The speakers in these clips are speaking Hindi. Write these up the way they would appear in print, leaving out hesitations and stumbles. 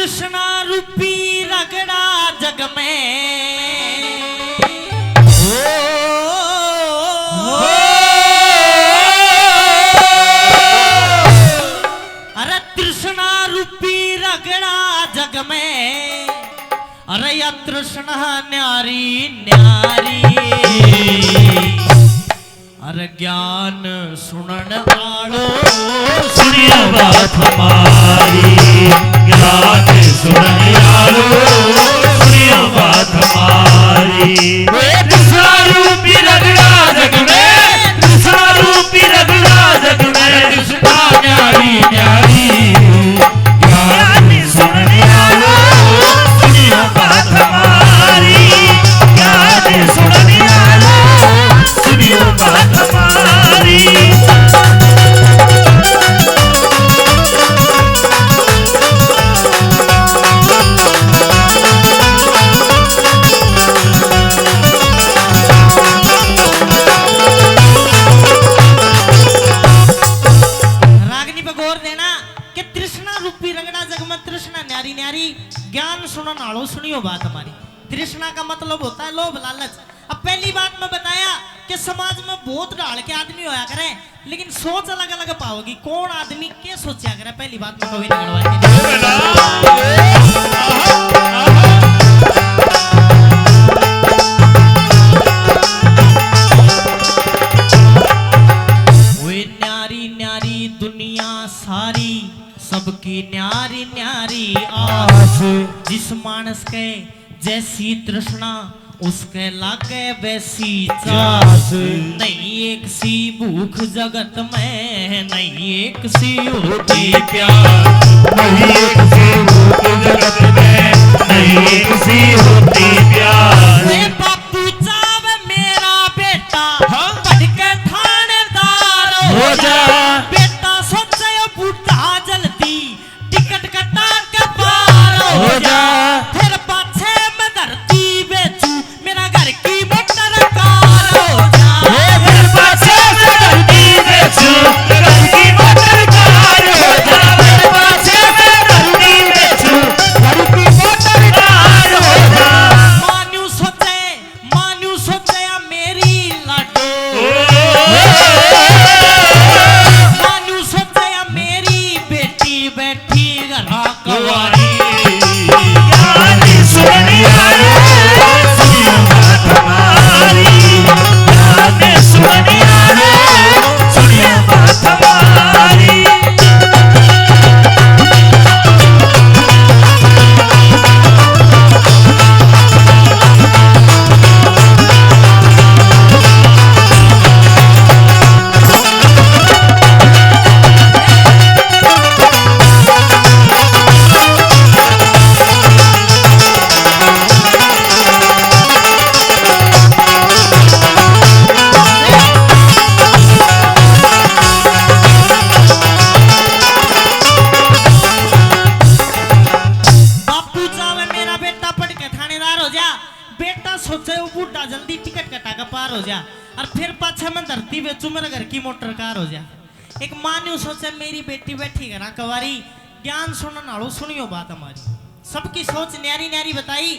तृष्णा रूपी रगड़ा जग में अरे तृष्णा रूपी रगड़ा जग में अरे या तृष्णा न्यारी न्यारी अरे ज्ञान सुनन आलो सुनिया बात हमारी ज्ञान सुनन आलो सुनिया बात हमारी तृष्णा रूपी रगड़ा जग में तृष्णा रूपी रगड़ा जग में तृष्णा न्यारी न्यारी ज्ञान सुनन आलो सुनिया बात हमारी ज्ञान सुनन आलो सुनिया बात हमारी ज्ञान सुनन आलो सुनियो बात हमारी। तृष्णा का मतलब होता है लोभ लालच। अब पहली बात मैं बताया कि समाज में बहुत ढाल के आदमी होया करे लेकिन सोच अलग अलग पाओगी। कौन आदमी क्या सोचा करे पहली बात में कभी न्यारी न्यारी दुनिया सारी सबकी न्यारी न्यारी आस जिस मानस के जैसी तृष्णा उसके लागे वैसी चास नहीं एक सी भूख जगत में नहीं एक सी होती प्यास नहीं एक सी भूख जगत में नहीं एक सी होती प्यास बापू चावे मेरा बेटा पढ़ के थानेदार हो जा बेटा सोचे बूढ़ा जल्दी टिकट कटा के पार हो जा फिर पाछे में धरती बेचू मेरा घर की मोटर कार हो जा फिर पाछे में धरती बेचू घर की मोटर कार हो जा फिर पाछे में धरती बेचू घर की मोटर कार हो जा मान्यू सोचे मेरी लाडो मान्यू सोचे मेरी बेटी बैठी घरा कवारी ज्ञान सुनने आलो सुनिया बात हमारी ज्ञान सुनने आलो सुनिया बात हमारी जल्दी टिकट कटा के पार हो जा और फिर पाछे में धरती बेचू मेरे घर की मोटर कार हो जा। एक मान्यू सोचे मेरी बेटी बैठी घरा कवारी ज्ञान सुनन आलो सुनियो बात हमारी। सबकी सोच न्यारी न्यारी बताई।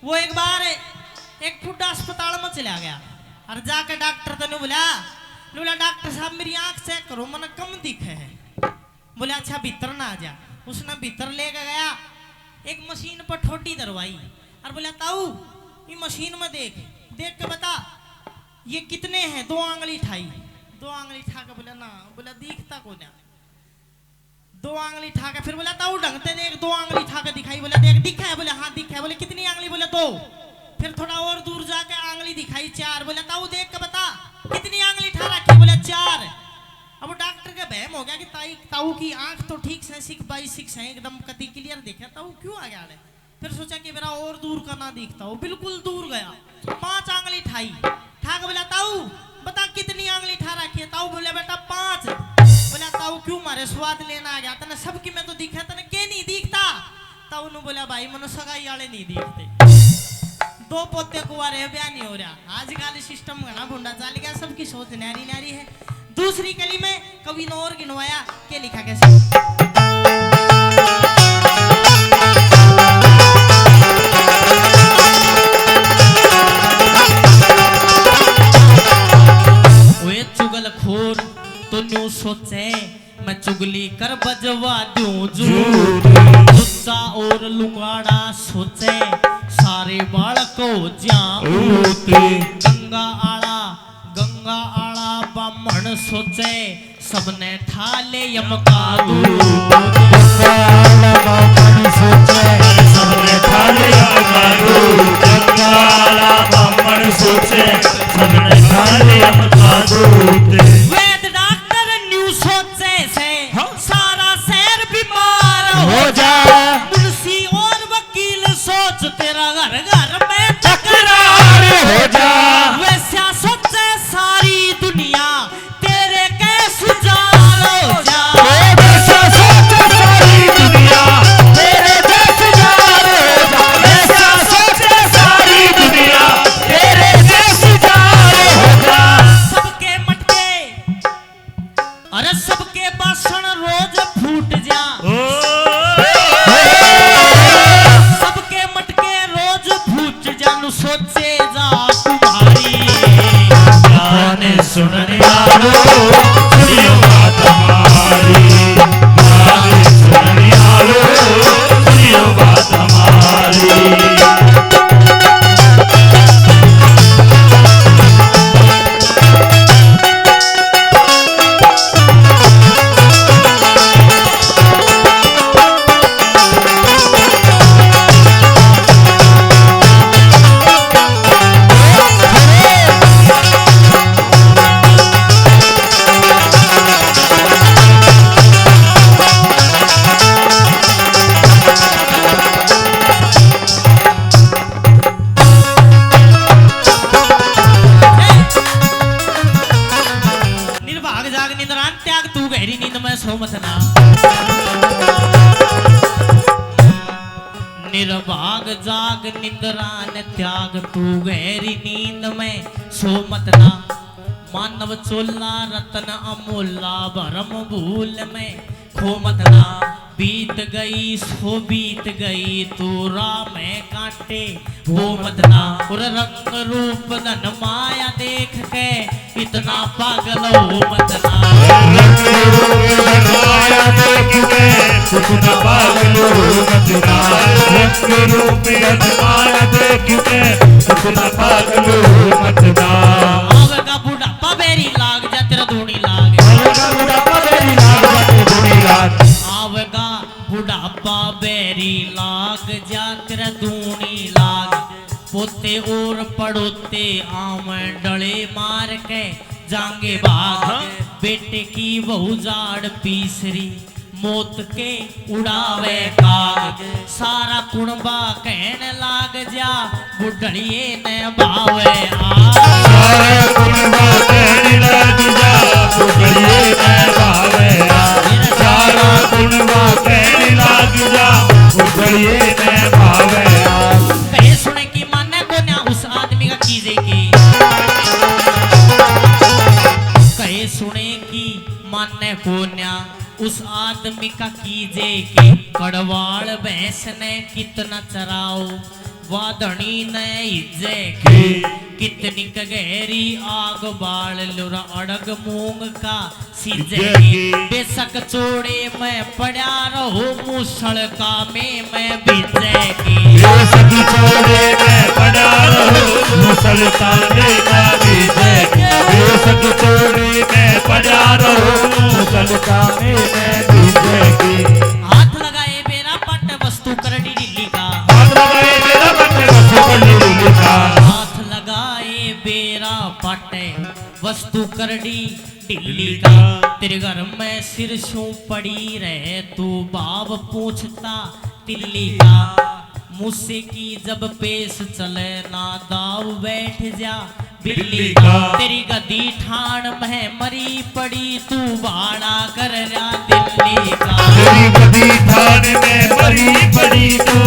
वो एक बार एक बुढ़ा अस्पताल में चला गया और जाके डॉक्टर तने बोला डॉक्टर साहब मेरी आंख चेक करो मन कम दिखे है। बोले अच्छा भीतर ना आ जा। उसने भीतर ले गया एक मशीन पर ठोडी दरवाई और बोला ताऊ ये मशीन में देख के बता ये कितने हैं। 2 आंगली ठाई 2 आंगली ठा के बोला ना बोला दिखता को ना 2 आंगली ठा के फिर बोला ताऊ ढंगते देख 2 आंगली ठा के दिखाई बोला देख दिखा है बोले हाँ दिखा है। बोले कितनी आंगली बोले 2। फिर थोड़ा और दूर जाके आंगली दिखाई 4। बोला ताऊ देख के बता कितनी आंगली ठा रखी बोले 4। अब डॉक्टर का बहम हो गया कि ताऊ की आंख तो ठीक से 6/6 है एकदम कति क्लियर दिखे ताऊ क्यों आ गया। फिर सोचा कि मेरा और दूर का ना दिखता हो बिल्कुल दूर गया 5 आंगली ठाई ठाक बोला ताऊ बता कितनी आंगली ठा रखी है। ताऊ बोले बेटा 5। बोला ताऊ क्यों मारे स्वाद लेना आ गया तने सबकी में तो दिखा तने के नहीं दिखता। ताऊ ने बोला भाई मनो सगाई वाले नहीं दिखते 2 पोते कुआरे ब्याह नहीं हो रहा। आजकल सिस्टम घना भुंडा चल गया सबकी सोच न्यारी न्यारी है। दूसरी कली में कवि ने और गिनवाया के लिखा कैसे सोचे मैं चुगली कर बजवा दूं जूत। लुच्चा और लुगाड़ा सोचे सारे बालको ज्याऊत। गंगा आला बामण सोचे सबने ठाले यम का दूत। गंगा आला बामण सोचे सबने ठाले यम का दूत। गंगा आला बामण सोचे सबने ठाले यम का दूत। वैद डॉक्टर न्यू सोचे से सारा शहर बीमार हो जा। मुंशी और वकील सोच तेरा घर घर में तकरार हो जा। वैसा सोचे सारी दुनिया तेरे के सुजार हो जा। वैसा सोचे सारी दुनिया तेरे के सुजार हो जा। वैसा सोचे सारी दुनिया तेरे के सुजार हो जा। सबके मटके अरे सबके बासन रोज फूट जा। सबके मटके रोज फूट जानु सोचे जा तुम्हारी। गाने सुनने वालों सुनियो बात हमारी। गाने सुनने वालों सुनियो बात हमारी। निर्भाग जाग निंद्रान त्याग तू गहरी नींद में सो मत ना। निर्भाग जाग निंद्रान त्याग तू गहरी नींद में सो मत ना। मानव चोला रतन अमोला भरम भूल में खो मत ना। बीत गई सो बीत गई तू राह में कांटे वो मत ना। और रंग रूप धन माया देख के इतना पागल हो मत ना। रंग रूप माया देख के इतना पागल हो मत ना। रंग रूप माया देख के इतना पागल हो मत ना। आवेगा बुढ़ापा बेरी लाग जा तेरा धूनी लाग। आवेगा बुढ़ापा बेरी लाग जा तेरा धूनी लाग। आवेगा बुढ़ापा बेरी लाग जा तेरा धूनी लाग। पोते और पड़ोते आम डले मार के जांगे भाग। बेटे की बहु जाड़ पीसरी मौत के उड़ावे काग। सारा कुणबा कहने लाग जा बुढ़ड़िए ने भावे आग। सारा कुणबा कहने लाग जा बुढ़ड़िए ने भावे आग। सारा कुणबा कहने लाग जा बुढ़ड़िए ने भावे आग। कहे सुने की माने को ना उस आदमी का कीजे की। कहे सुने की माने को ना उस आदमी का कीजे के। कड़वाड़ भैंस ने कितना चराओ वाधनी ने इज्जे के। कितनी गहरी आग बाल लुरा अड़ग मूंग का सीजे की। बेशक चोड़े में पड़ा रहो मूसल का में मैं बीजे की। बेशक चोड़े में पड़ा रहो मूसल का में मैं बीजे की। बेशक चोड़े में पड़ा रहो मूसल का में मैं बीजे की। हाथ लगाए बेरा पट वस्तु करडी ढिल्ली का। हाथ लगाए बेरा पट वस्तु करडी ढिल्ली का। हाथ लगाए बेरा पटे वस्तु करडी ढिल्ली का। तेरे घर में सिर शू पड़ी रहे तू बाब पूछता तिल्ली का। मुझसे की जब पेश चले ना दाव बैठ जा बिल्ली का। तेरी गदी ठाण में मरी पड़ी तू भाड़ा कर जा दिल्ली का। तेरी गदी ठाण में मरी पड़ी तू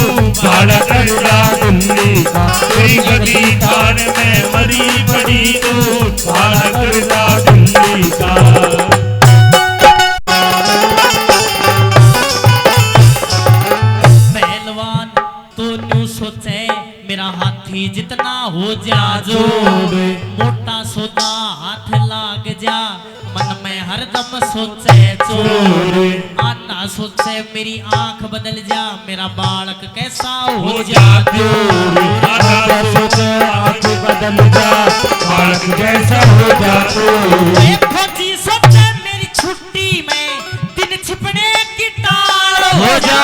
भाड़ा कर जा दिल्ली का। तेरी गदी ठाण में मरी पड़ी तू भाड़ा कर जा दिल्ली का। पहलवान तो न्यू सोचे मेरा हाथी जितना हो जा जोड़। मोटा सोदा हाथ लाग जा मन में हरदम हम सोचे चोर चोर आना सोचे मेरी आंख बदल जा मेरा बालक कैसा हो हो जा जा दूर आधा सोच आंख बदल जा बालक जैसा हो जा दूर देखो जी सोचे मेरी छुट्टी में दिन छिपने की टाल हो जा